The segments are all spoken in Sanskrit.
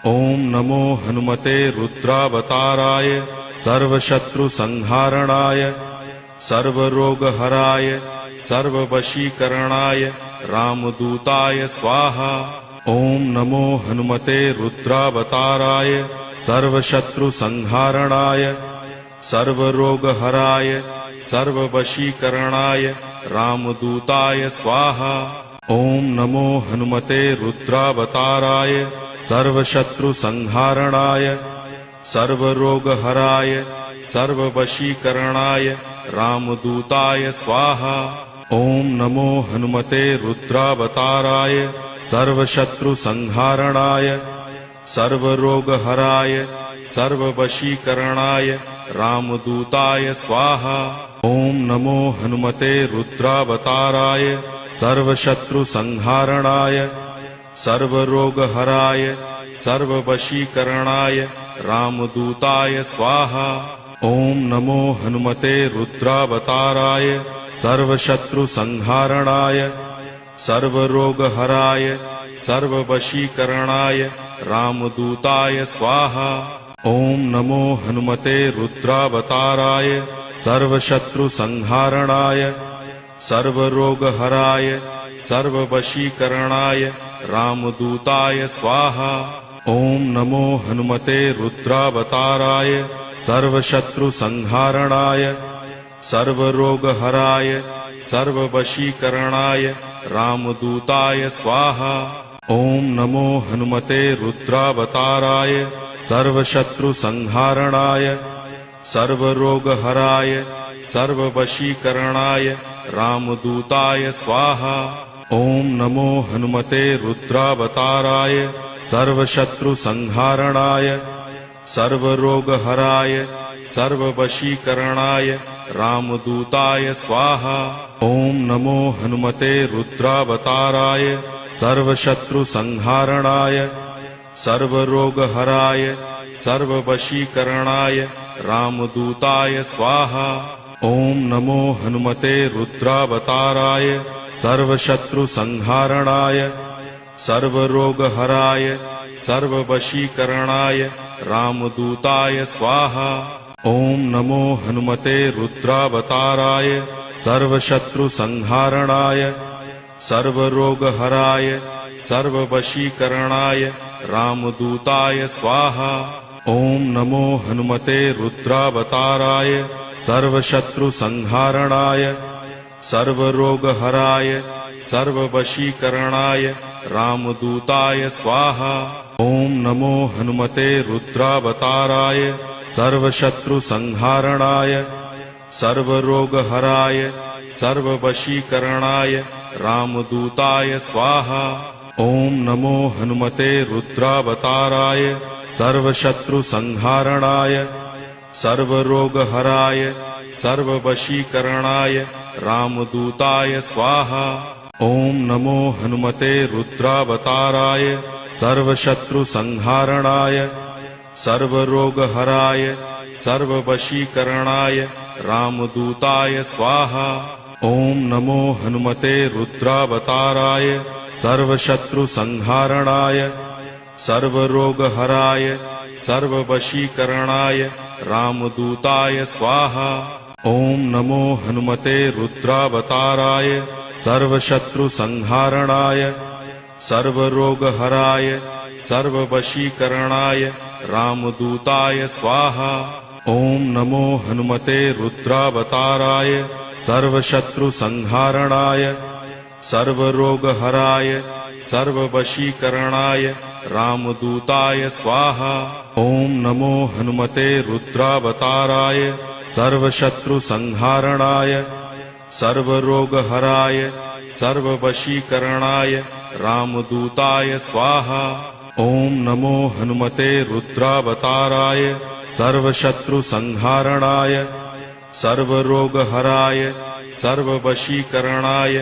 ओम नमो हनुमते रुद्रावताराय सर्वशत्रुसंहारणाय सर्वरोगहराय सर्ववशीकरणाय रामदूताय स्वाहा। ओम नमो हनुमते रुद्रावताराय सर्वशत्रुसंहारणाय सर्वरोगहराय सर्ववशीकरणाय रामदूताय स्वाहा। ओम नमो हनुमते रुद्रावताराय सर्वशत्रुसंहारणाय सर्वरोगहराय सर्ववशीकरणाय रामदूताय स्वाहा। ओम नमो हनुमते रुद्रावताराय सर्वशत्रुसंहारणाय सर्वरोगहराय सर्ववशीकरणाय रामदूताय स्वाहा। ओम नमो हनुमते रुद्रावताराय सर्वशत्रुसंहारणाय सर्वरोगहराय सर्ववशीकरणाय रामदूताय स्वाहा। ओम नमो हनुमते रुद्रावताराय सर्वशत्रुसंहारणाय सर्वरोगहराय सर्ववशीकरणाय रामदूताय स्वाहा। ओम नमो हनुमते रुद्रावताराय सर्वशत्रुसंहारणाय सर्वरोगहराय सर्ववशीकरणाय रामदूताय स्वाहा। ओम नमो हनुमते रुद्रावताराय सर्वशत्रुसंहारणाय सर्वरोगहराय सर्ववशीकरणाय रामदूताय स्वाहा। ओम नमो हनुमते रुद्रावताराय सर्वशत्रुसंहारणाय सर्वरोगहराय सर्ववशीकरणाय रामदूताय स्वाहा। ओम नमो हनुमते रुद्रावताराय सर्वशत्रुसंहारणाय सर्वरोगहराय सर्ववशीकरणाय रामदूताय स्वाहा। ओम नमो हनुमते रुद्रावताराय सर्वशत्रुसंहारणाय सर्वरोगहराय सर्ववशीकरणाय रामदूताय स्वाहा। ओम नमो हनुमते रुद्रावताराय सर्वशत्रुसंहारणाय सर्वरोगहराय सर्ववशीकरणाय रामदूताय स्वाहा। ओम नमो हनुमते रुद्रावताराय सर्वशत्रुसंहारणाय सर्वरोगहराय सर्ववशीकरणाय रामदूताय स्वाहा। ओम नमो हनुमते रुद्रावताराय सर्वशत्रुसंहारणाय सर्वरोगहराय सर्ववशीकरणाय रामदूताय स्वाहा। ओम नमो हनुमते रुद्रावताराय सर्वशत्रुसंहारणाय सर्वरोगहराय सर्ववशीकरणाय रामदूताय स्वाहा। ओम नमो हनुमते रुद्रावताराय सर्वशत्रुसंहारणाय सर्वरोगहराय सर्ववशीकरणाय रामदूताय स्वाहा। ओम नमो हनुमते रुद्रावताराय सर्वशत्रुसंहारणाय सर्वरोगहराय सर्ववशीकरणाय रामदूताय स्वाहा। ओम नमो हनुमते रुद्रावताराय सर्वशत्रुसंहारणाय सर्वरोगहराय सर्ववशीकरणाय रामदूताय स्वाहा। ओम नमो हनुमते रुद्रावताराय सर्वशत्रुसंहारणाय सर्वरोगहराय सर्ववशीकरणाय रामदूताय स्वाहा। ओम नमो हनुमते रुद्रावताराय सर्वशत्रुसंहारणाय सर्वरोगहराय सर्ववशीकरणाय रामदूताय स्वाहा। ओम नमो हनुमते रुद्रावताराय सर्वशत्रुसंहारणाय सर्वरोगहराय सर्ववशीकरणाय रामदूताय स्वाहा। ओम नमो हनुमते रुद्रावताराय सर्वशत्रुसंहारणाय सर्वरोगहराय सर्ववशीकरणाय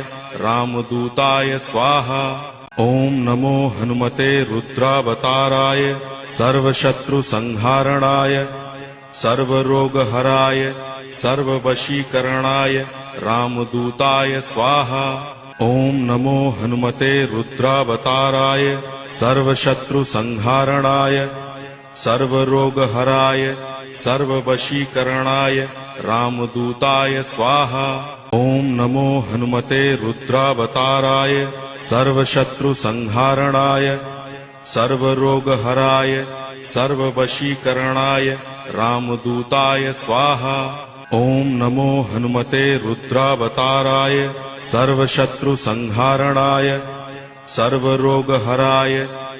रामदूताय स्वाहा। ओम नमो हनुमते रुद्रावताराय सर्वशत्रुसंहारणाय सर्वरोगहराय सर्ववशीकरणाय रामदूताय स्वाहा। ओम नमो हनुमते रुद्रावताराय सर्वशत्रुसंहारणाय सर्वरोगहराय सर्ववशीकरणाय रामदूताय स्वाहा। ओम नमो हनुमते रुद्रावताराय सर्वशत्रुसंहारणाय सर्वरोगहराय सर्ववशीकरणाय रामदूताय स्वाहा। ओम नमो हनुमते रुद्रावताराय सर्वशत्रुसंहारणाय सर्वरोगहराय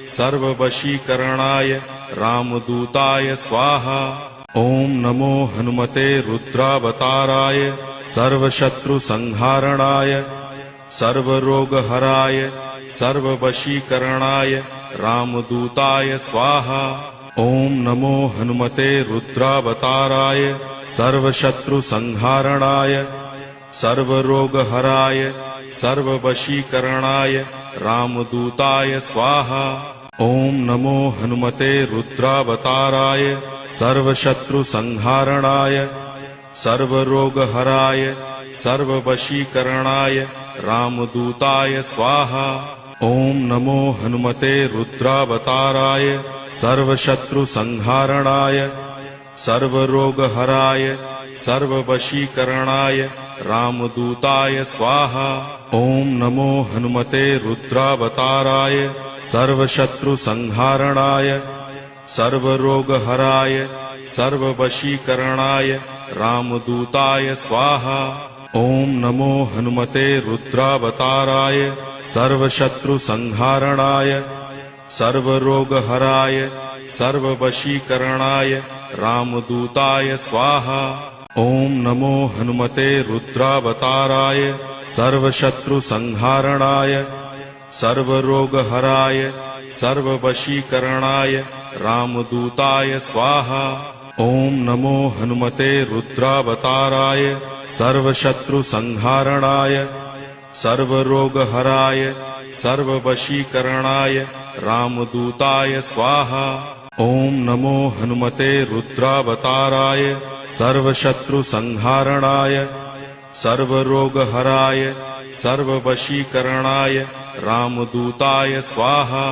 सर्ववशीकरणाय रामदूताय स्वाहा। ओम नमो हनुमते रुद्रावताराय सर्वशत्रुसंहारणाय सर्वरोगहराय सर्ववशीकरणाय रामदूताय स्वाहा। ओम नमो हनुमते रुद्रावताराय सर्वशत्रुसंहारणाय सर्वरोगहराय सर्ववशीकरणाय रामदूताय स्वाहा। ओम नमो हनुमते रुद्रावताराय सर्वशत्रुसंहारणाय सर्वरोगहराय सर्ववशीकरणाय रामदूताय स्वाहा। ओम नमो हनुमते रुद्रावताराय सर्वशत्रुसंहारणाय सर्वरोगहराय सर्ववशीकरणाय रामदूताय स्वाहा। ओम नमो हनुमते रुद्रावताराय सर्वशत्रुसंहारणाय सर्वरोगहराय सर्ववशीकरणाय रामदूताय स्वाहा। ओम नमो हनुमते रुद्रावताराय सर्वशत्रुसंहारणाय सर्वरोगहराय सर्ववशीकरणाय रामदूताय स्वाहा। ओम नमो हनुमते रुद्रावताराय सर्वशत्रुसंहारणाय सर्वरोगहराय सर्ववशीकरणाय रामदूताय स्वाहा। ओम नमो हनुमते रुद्रावताराय सर्वशत्रुसंहारणाय सर्वरोगहराय सर्ववशीकरणाय रामदूताय स्वाहा। ओम नमो हनुमते रुद्रावताराय सर्वशत्रुसंहारणाय सर्वरोगहराय सर्ववशीकरणाय रामदूताय स्वाहा।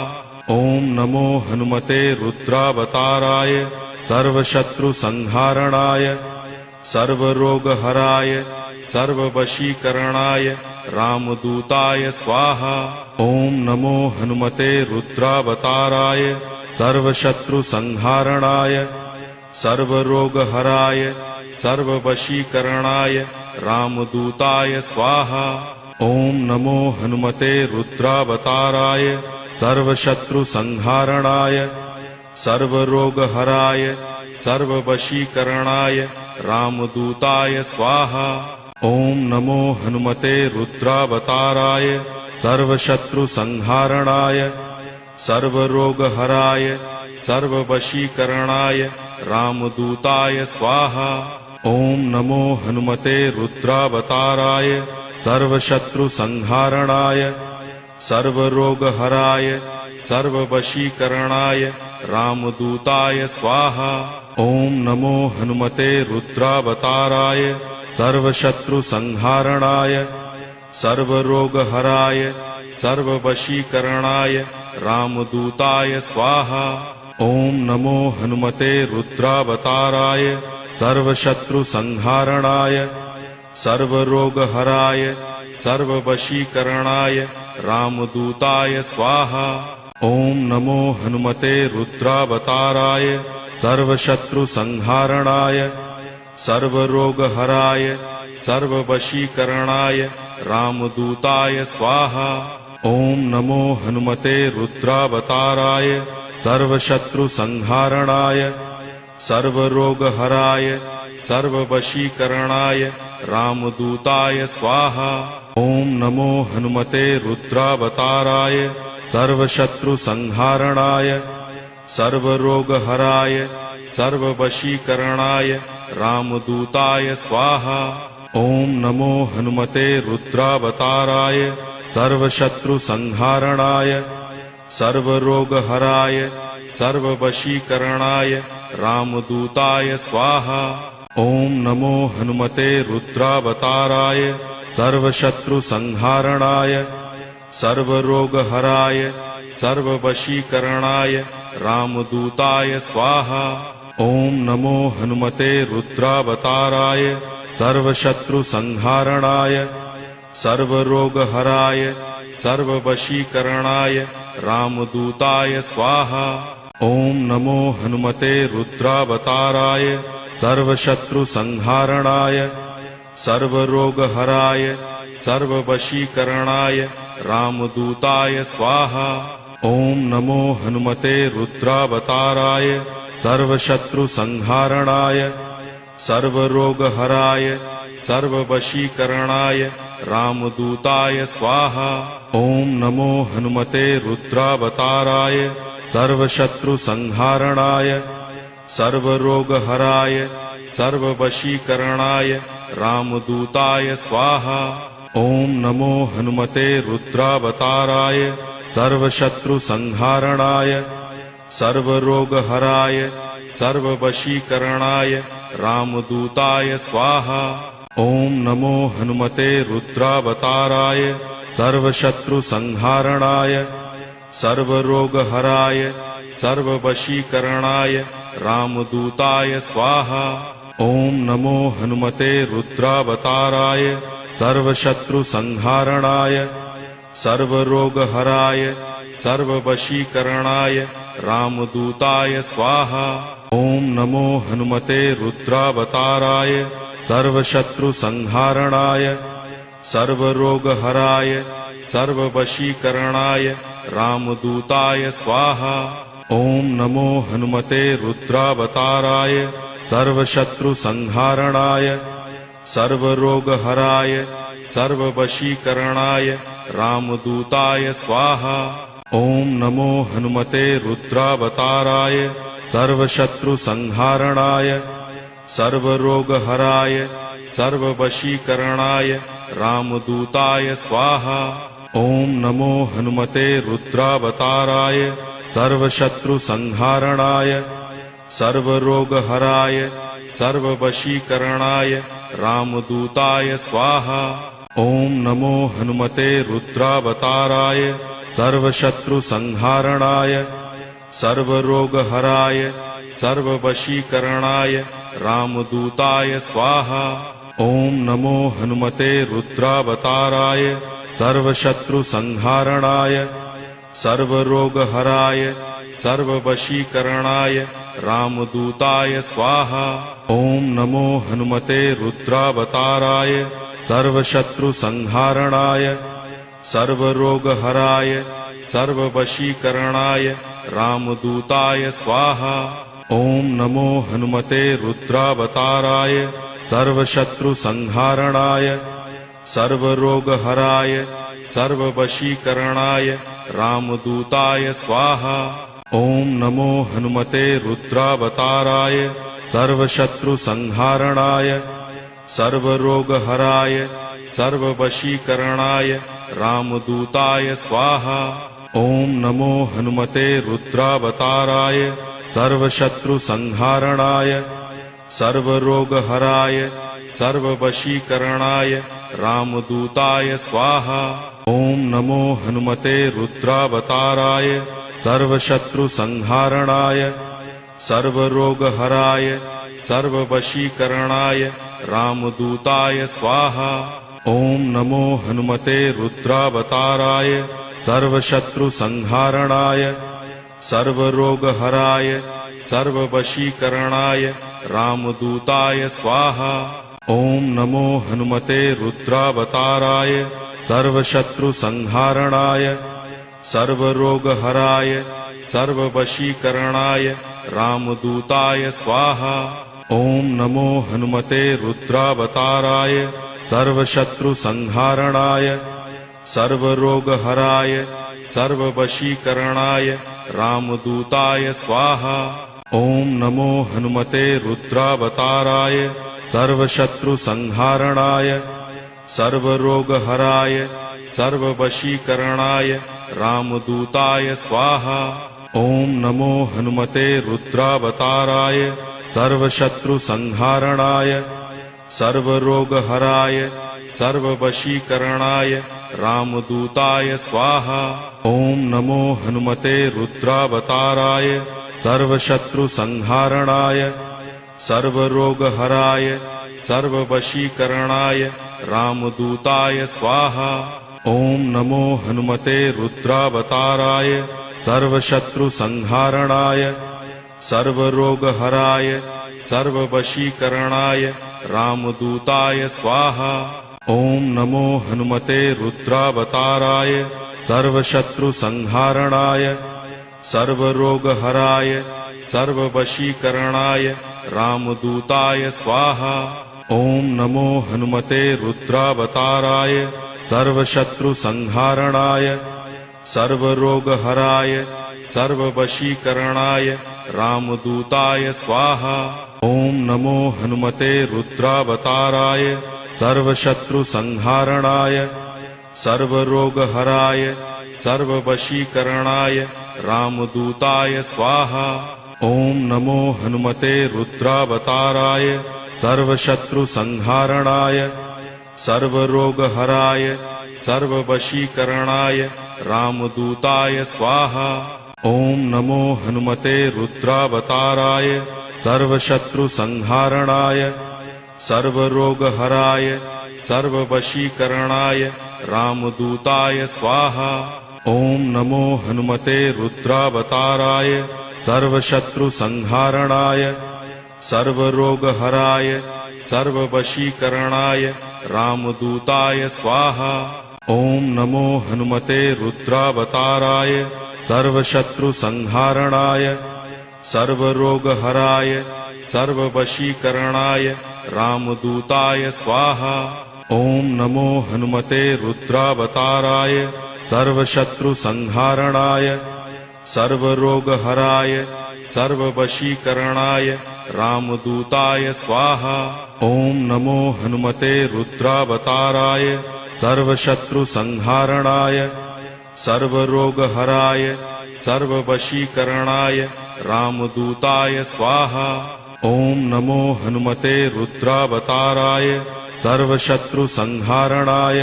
ओम नमो हनुमते रुद्रावताराय सर्वशत्रुसंहारणाय सर्वरोगहराय सर्ववशीकरणाय रामदूताय स्वाहा। ओम नमो हनुमते रुद्रावताराय सर्वशत्रुसंहारणाय सर्वरोगहराय सर्ववशीकरणाय रामदूताय स्वाहा। ओम नमो हनुमते रुद्रावताराय सर्वशत्रुसंहारणाय सर्वरोगहराय सर्ववशीकरणाय रामदूताय स्वाहा। ओम नमो हनुमते रुद्रावताराय सर्वशत्रुसंहारणाय सर्वरोगहराय सर्ववशीकरणाय रामदूताय स्वाहा। ओम नमो हनुमते रुद्रावताराय सर्वशत्रुसंहारणाय सर्वरोगहराय सर्ववशीकरणाय रामदूताय स्वाहा। ओम नमो हनुमते रुद्रावताराय सर्वशत्रुसंहारणाय सर्वरोगहराय सर्ववशीकरणाय रामदूताय स्वाहा। ओम नमो हनुमते रुद्रावताराय सर्वशत्रुसंहारणाय सर्वरोगहराय सर्ववशीकरणाय रामदूताय स्वाहा। ओम नमो हनुमते रुद्रावताराय सर्वशत्रुसंहारणाय सर्वरोगहराय सर्ववशीकरणाय रामदूताय स्वाहा। ओम नमो हनुमते रुद्रावताराय सर्वशत्रुसंहारणाय सर्वरोगहराय सर्ववशीकरणाय रामदूताय स्वाहा। ओम नमो हनुमते रुद्रावताराय सर्वशत्रुसंहारणाय सर्वरोगहराय सर्ववशीकरणाय रामदूताय स्वाहा। ओम नमो हनुमते रुद्रावताराय सर्वशत्रुसंहारणाय सर्वरोगहराय सर्ववशीकरणाय रामदूताय स्वाहा। ओम नमो हनुमते रुद्रावताराय सर्वशत्रुसंहारणाय सर्वरोगहराय सर्ववशीकरणाय रामदूताय स्वाहा। ओम नमो हनुमते रुद्रावताराय सर्वशत्रुसंहारणाय सर्वरोगहराय सर्ववशीकरणाय रामदूताय स्वाहा। ओम नमो हनुमते रुद्रावताराय सर्वशत्रुसंहारणाय सर्वरोगहराय सर्ववशीकरणाय रामदूताय स्वाहा। ओम नमो हनुमते रुद्रावताराय सर्वशत्रुसंहारणाय सर्वरोगहराय सर्ववशीकरणाय रामदूताय स्वाहा। ओम नमो हनुमते रुद्रावताराय सर्वशत्रुसंहारणाय सर्वरोगहराय सर्ववशीकरणाय रामदूताय स्वाहा। ओम नमो हनुमते रुद्रावताराय सर्वशत्रुसंहारणाय सर्वरोगहराय सर्ववशीकरणाय रामदूताय स्वाहा। ओम नमो हनुमते रुद्रावताराय सर्वशत्रुसंहारणाय सर्वरोगहराय सर्ववशीकरणाय रामदूताय स्वाहा। ओम नमो हनुमते रुद्रावताराय सर्वशत्रुसंहारणाय सर्वरोगहराय सर्ववशीकरणाय रामदूताय स्वाहा। ओम नमो हनुमते रुद्रावताराय सर्वशत्रुसंहारणाय सर्वरोगहराय सर्ववशीकरणाय रामदूताय स्वाहा। ओम नमो हनुमते रुद्रावताराय सर्वशत्रुसंहारणाय सर्वरोगहराय सर्ववशीकरणाय रामदूताय स्वाहा। ओम नमो हनुमते रुद्रावताराय सर्वशत्रुसंहारणाय सर्वरोगहराय सर्ववशीकरणाय रामदूताय स्वाहा। ओम नमो हनुमते रुद्रावताराय सर्वशत्रुसंहारणाय सर्वरोगहराय सर्ववशीकरणाय रामदूताय स्वाहा। ओम नमो हनुमते रुद्रावताराय सर्वशत्रुसंहारणाय सर्वरोगहराय सर्ववशीकरणाय रामदूताय स्वाहा। ओम नमो हनुमते रुद्रावताराय सर्वशत्रुसंहारणाय सर्वरोगहराय सर्ववशीकरणाय रामदूताय स्वाहा। ओम नमो हनुमते रुद्रावताराय सर्वशत्रुसंहारणाय सर्वरोगहराय सर्ववशीकरणाय रामदूताय स्वाहा। ओम नमो हनुमते रुद्रावताराय सर्वशत्रुसंहारणाय सर्वरोगहराय सर्ववशीकरणाय रामदूताय स्वाहा। ओम नमो हनुमते रुद्रावताराय सर्वशत्रुसंहारणाय सर्वरोगहराय सर्ववशीकरणाय रामदूताय स्वाहा। ओम नमो हनुमते रुद्रावताराय सर्वशत्रुसंहारणाय सर्वरोगहराय सर्ववशीकरणाय रामदूताय स्वाहा। ओम नमो हनुमते रुद्रावताराय सर्वशत्रुसंहारणाय सर्वरोगहराय सर्ववशीकरणाय रामदूताय स्वाहा। ओम नमो हनुमते रुद्रावताराय सर्वशत्रुसंहारणाय सर्वरोगहराय सर्ववशीकरणाय रामदूताय स्वाहा। ओम नमो हनुमते रुद्रावताराय सर्वशत्रुसंहारणाय सर्वरोगहराय सर्ववशीकरणाय रामदूताय स्वाहा। ओम नमो हनुमते रुद्रावताराय सर्वशत्रुसंहारणाय सर्वरोगहराय सर्ववशीकरणाय रामदूताय स्वाहा। ओम नमो हनुमते रुद्रावताराय सर्वशत्रुसंहारणाय सर्वरोगहराय सर्ववशीकरणाय रामदूताय स्वाहा। ओम नमो हनुमते रुद्रावताराय सर्वशत्रुसंहारणाय सर्वरोगहराय सर्ववशीकरणाय रामदूताय स्वाहा। ओम नमो हनुमते रुद्रावताराय सर्वशत्रुसंहारणाय सर्वरोगहराय सर्ववशीकरणाय रामदूताय स्वाहा। ओम नमो हनुमते रुद्रावताराय सर्वशत्रुसंहारणाय सर्वरोगहराय सर्ववशीकरणाय रामदूताय स्वाहा। ओम नमो हनुमते रुद्रावताराय सर्वशत्रुसंहारणाय सर्वरोगहराय सर्ववशीकरणाय रामदूताय स्वाहा। ओम नमो हनुमते रुद्रावताराय सर्वशत्रुसंहारणाय सर्वरोगहराय सर्ववशीकरणाय रामदूताय स्वाहा। ओम नमो हनुमते रुद्रावताराय सर्वशत्रुसंहारणाय सर्वरोगहराय सर्ववशीकरणाय रामदूताय स्वाहा। ओम नमो हनुमते रुद्रावताराय सर्वशत्रुसंहारणाय सर्वरोगहराय सर्ववशीकरणाय रामदूताय स्वाहा। ओम नमो हनुमते रुद्रावताराय सर्वशत्रुसंहारणाय सर्वरोगहराय सर्ववशीकरणाय रामदूताय स्वाहा। ओम नमो हनुमते रुद्रावताराय सर्वशत्रुसंहारणाय सर्वरोगहराय सर्ववशीकरणाय रामदूताय स्वाहा। ओम नमो हनुमते रुद्रावताराय सर्वशत्रुसंहारणाय सर्वरोगहराय सर्ववशीकरणाय रामदूताय स्वाहा। ओम नमो हनुमते रुद्रावताराय सर्वशत्रुसंहारणाय सर्वरोगहराय सर्ववशीकरणाय रामदूताय स्वाहा। ओम नमो हनुमते रुद्रावताराय सर्वशत्रुसंहारणाय सर्वरोगहराय सर्ववशीकरणाय रामदूताय स्वाहा। ओम नमो हनुमते रुद्रावताराय सर्वशत्रुसंहारणाय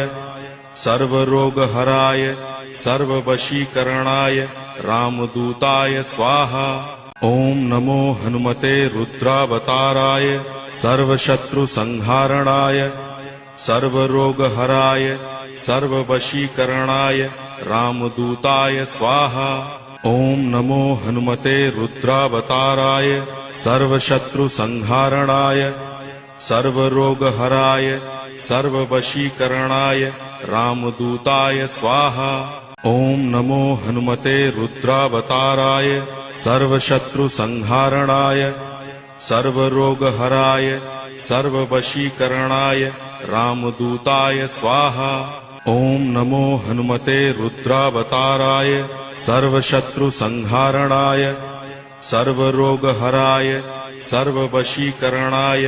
सर्वरोगहराय सर्ववशीकरणाय रामदूताय स्वाहा। ओम नमो हनुमते रुद्रावताराय सर्वशत्रुसंहारणाय सर्वरोगहराय सर्ववशीकरणाय रामदूताय स्वाहा। ओम नमो हनुमते रुद्रावताराय सर्वशत्रुसंहारणाय सर्वरोगहराय सर्ववशीकरणाय रामदूताय स्वाहा। ओम नमो हनुमते रुद्रावताराय सर्वशत्रुसंहारणाय सर्वरोगहराय सर्ववशीकरणाय रामदूताय स्वाहा। ओम नमो हनुमते रुद्रावताराय सर्वशत्रुसंहारणाय सर्वरोगहराय सर्ववशीकरणाय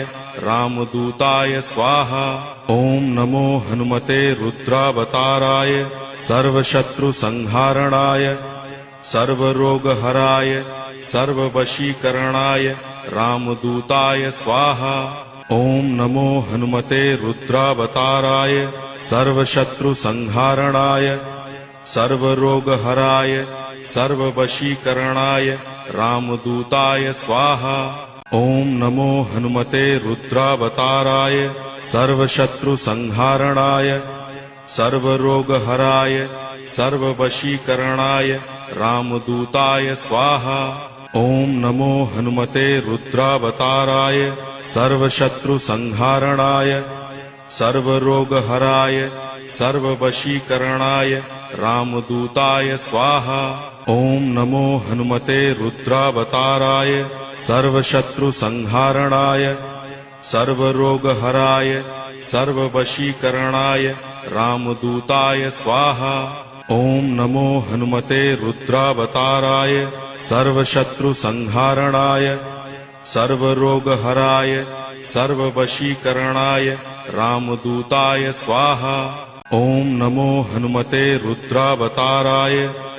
रामदूताय स्वाहा। ओम नमो हनुमते रुद्रावताराय सर्वशत्रुसंहारणाय सर्वरोगहराय सर्ववशीकरणाय रामदूताय स्वाहा। ओम नमो हनुमते रुद्रावताराय सर्वशत्रुसंहारणाय सर्वरोगहराय सर्ववशीकरणाय रामदूताय स्वाहा। ओम नमो हनुमते रुद्रावताराय सर्वशत्रुसंहारणाय सर्वरोगहराय सर्ववशीकरणाय रामदूताय स्वाहा। ओम नमो हनुमते रुद्रावताराय सर्वशत्रुसंहारणाय सर्वरोगहराय सर्ववशीकरणाय रामदूताय स्वाहा। ओम नमो हनुमते रुद्रावताराय सर्वशत्रुसंहारणाय सर्वरोगहराय सर्ववशीकरणाय रामदूताय स्वाहा। ओम नमो हनुमते रुद्रावताराय सर्वशत्रुसंहारणाय सर्वरोगहराय सर्ववशीकरणाय रामदूताय स्वाहा। ओम नमो हनुमते रुद्रावताराय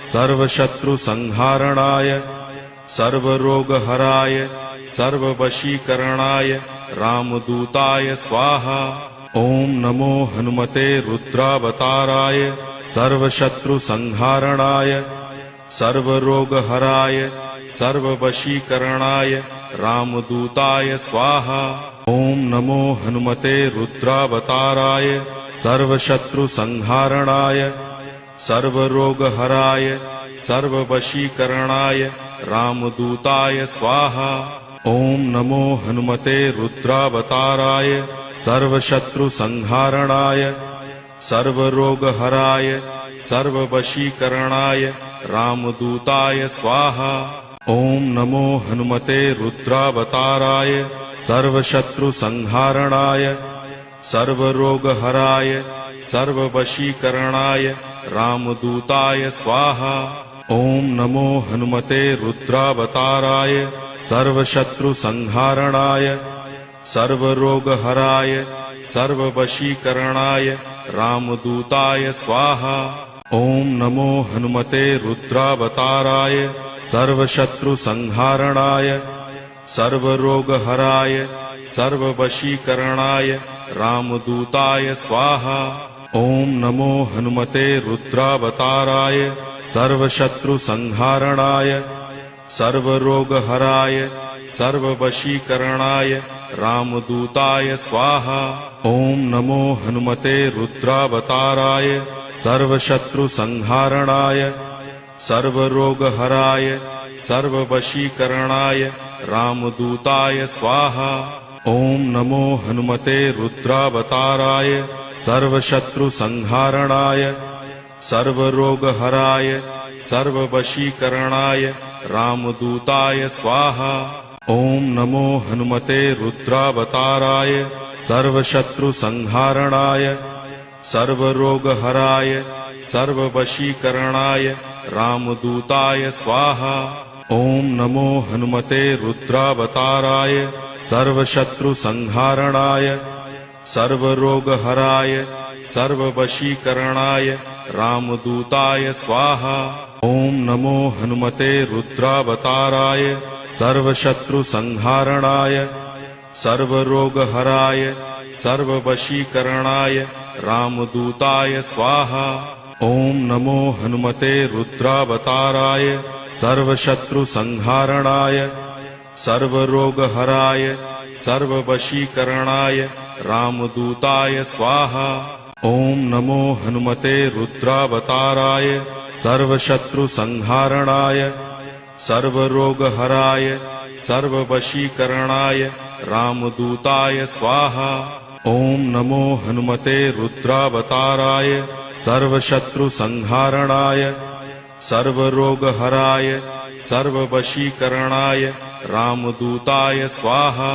सर्वशत्रुसंहारणाय सर्वरोगहराय सर्ववशीकरणाय रामदूताय स्वाहा। ओम नमो हनुमते रुद्रावताराय सर्वशत्रुसंहारणाय सर्वरोगहराय सर्ववशीकरणाय रामदूताय स्वाहा। ओम नमो हनुमते रुद्रावताराय सर्वशत्रुसंहारणाय सर्वरोगहराय सर्ववशीकरणाय रामदूताय स्वाहा। ओम नमो हनुमते रुद्रावताराय सर्वशत्रुसंहारणाय सर्वरोगहराय सर्ववशीकरणाय रामदूताय स्वाहा। ओम नमो हनुमते रुद्रावताराय सर्वशत्रुसंहारणाय सर्वरोगहराय सर्ववशीकरणाय रामदूताय स्वाहा। ओम नमो हनुमते रुद्रावताराय सर्वशत्रुसंहारणाय सर्वरोगहराय सर्ववशीकरणाय रामदूताय स्वाहा। ओम नमो हनुमते रुद्रावताराय सर्वशत्रुसंहारणाय सर्वरोगहराय सर्ववशीकरणाय रामदूताय स्वाहा। ओम नमो हनुमते रुद्रावताराय सर्वशत्रुसंहारणाय सर्वरोगहराय सर्ववशीकरणाय रामदूताय स्वाहा। ओम नमो हनुमते रुद्रावताराय सर्वशत्रुसंहारणाय सर्वरोगहराय सर्ववशीकरणाय रामदूताय स्वाहा। ओम नमो हनुमते रुद्रावताराय सर्वशत्रुसंहारणाय सर्वरोगहराय सर्ववशीकरणाय रामदूताय स्वाहा। ओम नमो हनुमते रुद्रावताराय सर्वशत्रुसंहारणाय सर्वरोगहराय सर्ववशीकरणाय रामदूताय स्वाहा। ओम नमो हनुमते रुद्रावताराय सर्वशत्रुसंहारणाय सर्वरोगहराय सर्ववशीकरणाय रामदूताय स्वाहा। ओम नमो हनुमते रुद्रावताराय सर्वशत्रुसंहारणाय सर्वरोगहराय सर्ववशीकरणाय रामदूताय स्वाहा। ओम नमो हनुमते रुद्रावताराय सर्वशत्रुसंहारणाय सर्वरोगहराय सर्ववशीकरणाय रामदूताय स्वाहा। ओम नमो हनुमते रुद्रावताराय सर्वशत्रुसंहारणाय सर्वरोगहराय सर्ववशीकरणाय रामदूताय स्वाहा। ओम नमो हनुमते रुद्रावताराय सर्वशत्रुसंहारणाय सर्वरोगहराय सर्ववशीकरणाय रामदूताय स्वाहा।